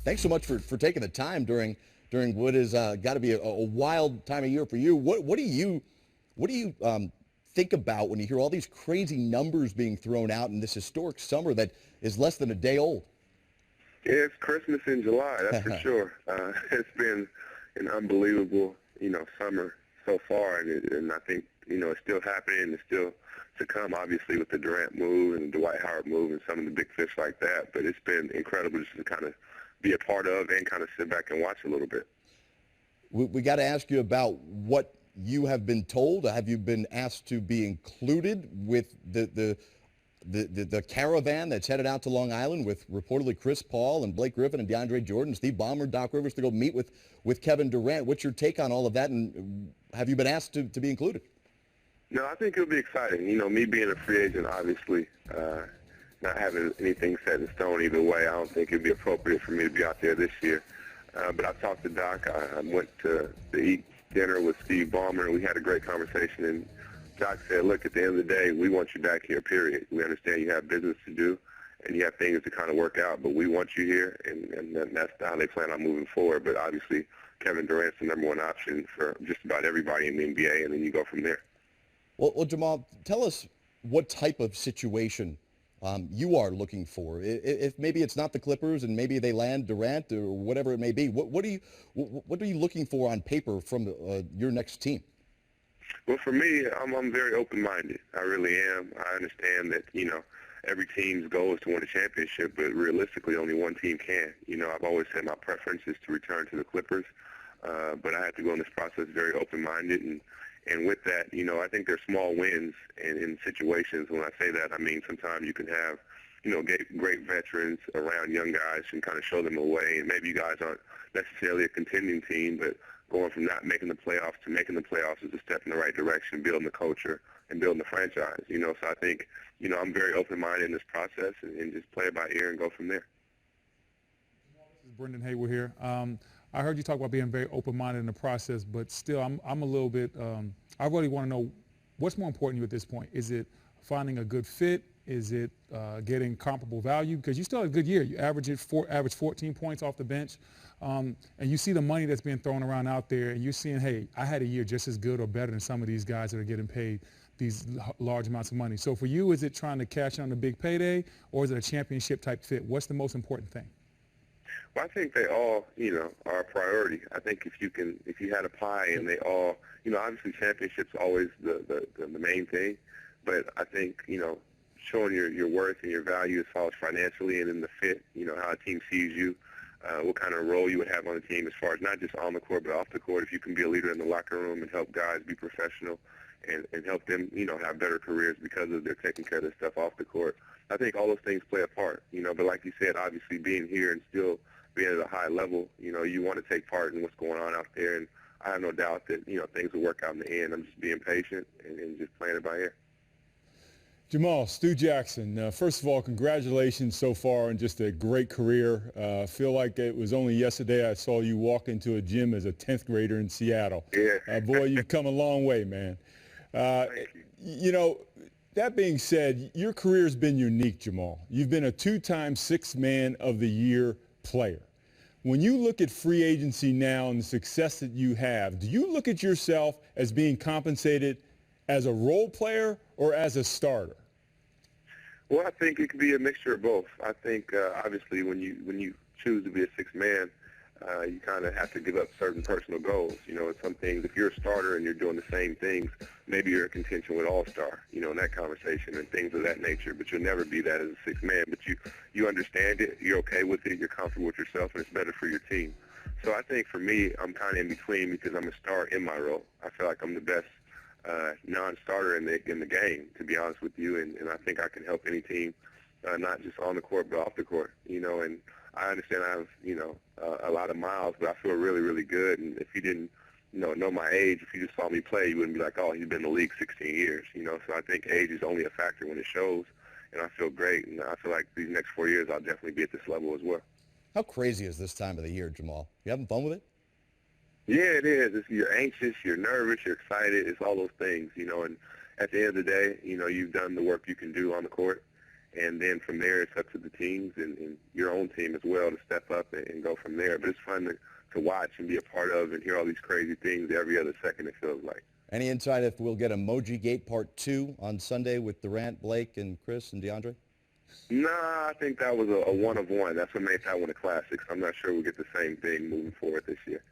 Thanks so much for taking the time during what is got to be a wild time of year for you. What do you think about when you hear all these crazy numbers being thrown out in this historic summer that is less than a day old? Yeah, it's Christmas in July, that's for sure. It's been an unbelievable, summer so far, and I think, it's still happening. It's still to come, obviously, with the Durant move and the Dwight Howard move and some of the big fish like that. But it's been incredible just to kind of be a part of and kind of sit back and watch a little bit. We got to ask you about what you have been told. Have you been asked to be included with the caravan that's headed out to Long Island with reportedly Chris Paul and Blake Griffin and DeAndre Jordan, Steve Ballmer, Doc Rivers to go meet with Kevin Durant? What's your take on all of that, and have you been asked to be included? No, I think it'll be exciting. Me being a free agent, obviously, not having anything set in stone either way, I don't think it'd be appropriate for me to be out there this year. But I talked to Doc. I went to eat dinner with Steve Ballmer, and we had a great conversation. And Doc said, look, at the end of the day, we want you back here, period. We understand you have business to do, and you have things to kind of work out, but we want you here, and that's how they plan on moving forward. But obviously, Kevin Durant's the number one option for just about everybody in the NBA, and then you go from there. Well, Jamal, tell us what type of situation you are looking for. If maybe it's not the Clippers and maybe they land Durant or whatever it may be, what are you looking for on paper from your next team? Well, for me, I'm very open-minded. I really am. I understand that, every team's goal is to win a championship, but realistically only one team can. I've always said my preference is to return to the Clippers, but I have to go in this process very open-minded. And with that, I think there's small wins in situations. When I say that, I mean sometimes you can have, great veterans around young guys and kind of show them a way. And maybe you guys aren't necessarily a contending team, but going from not making the playoffs to making the playoffs is a step in the right direction, building the culture and building the franchise. So I think, I'm very open-minded in this process and just play it by ear and go from there. This is Brendan Hayward here. I heard you talk about being very open-minded in the process, but still I'm a little bit, I really want to know what's more important to you at this point. Is it finding a good fit? Is it getting comparable value? Because you still had a good year. You average 14 points off the bench. And you see the money that's being thrown around out there, and you're seeing, hey, I had a year just as good or better than some of these guys that are getting paid these large amounts of money. So for you, is it trying to cash in on the big payday, or is it a championship-type fit? What's the most important thing? Well, I think they all, are a priority. I think if you had a pie and they all, obviously championship's always the main thing, but I think, showing your worth and your value as far as financially and in the fit, how a team sees you, what kind of role you would have on the team as far as not just on the court but off the court. If you can be a leader in the locker room and help guys be professional and help them, have better careers because of their taking care of their stuff off the court. I think all those things play a part, but like you said, obviously being here and still being at a high level, you want to take part in what's going on out there. And I have no doubt that, things will work out in the end. I'm just being patient and just playing it by ear. Jamal, Stu Jackson, first of all, congratulations so far on just a great career. I feel like it was only yesterday I saw you walk into a gym as a 10th grader in Seattle. Yeah. Boy, you've come a long way, man. Thank you. That being said, your career's been unique, Jamal. You've been a two-time Sixth Man of the Year player. When you look at free agency now and the success that you have, do you look at yourself as being compensated as a role player or as a starter? Well, I think it could be a mixture of both. I think obviously when you choose to be a sixth man, you kind of have to give up certain personal goals. And some things, if you're a starter and you're doing the same things, maybe you're in contention with all-star, in that conversation and things of that nature. But you'll never be that as a sixth man. But you understand it, you're okay with it, you're comfortable with yourself, and it's better for your team. So I think for me, I'm kind of in between because I'm a star in my role. I feel like I'm the best non-starter in the game, to be honest with you, and I think I can help any team, not just on the court but off the court, and I understand I have, a lot of miles, but I feel really, really good, and if you didn't, know my age, if you just saw me play, you wouldn't be like, oh, he's been in the league 16 years, so I think age is only a factor when it shows, and I feel great, and I feel like these next 4 years I'll definitely be at this level as well. How crazy is this time of the year, Jamal? You having fun with it? Yeah, it is. You're anxious, you're nervous, you're excited. It's all those things, and at the end of the day, you've done the work you can do on the court, And then from there, it's up to the teams and your own team as well to step up and go from there. But it's fun to watch and be a part of and hear all these crazy things every other second, it feels like. Any insight if we'll get Emoji Gate Part 2 on Sunday with Durant, Blake, and Chris and DeAndre? Nah, I think that was a one of one. That's what made that one a classic. So I'm not sure we'll get the same thing moving forward this year.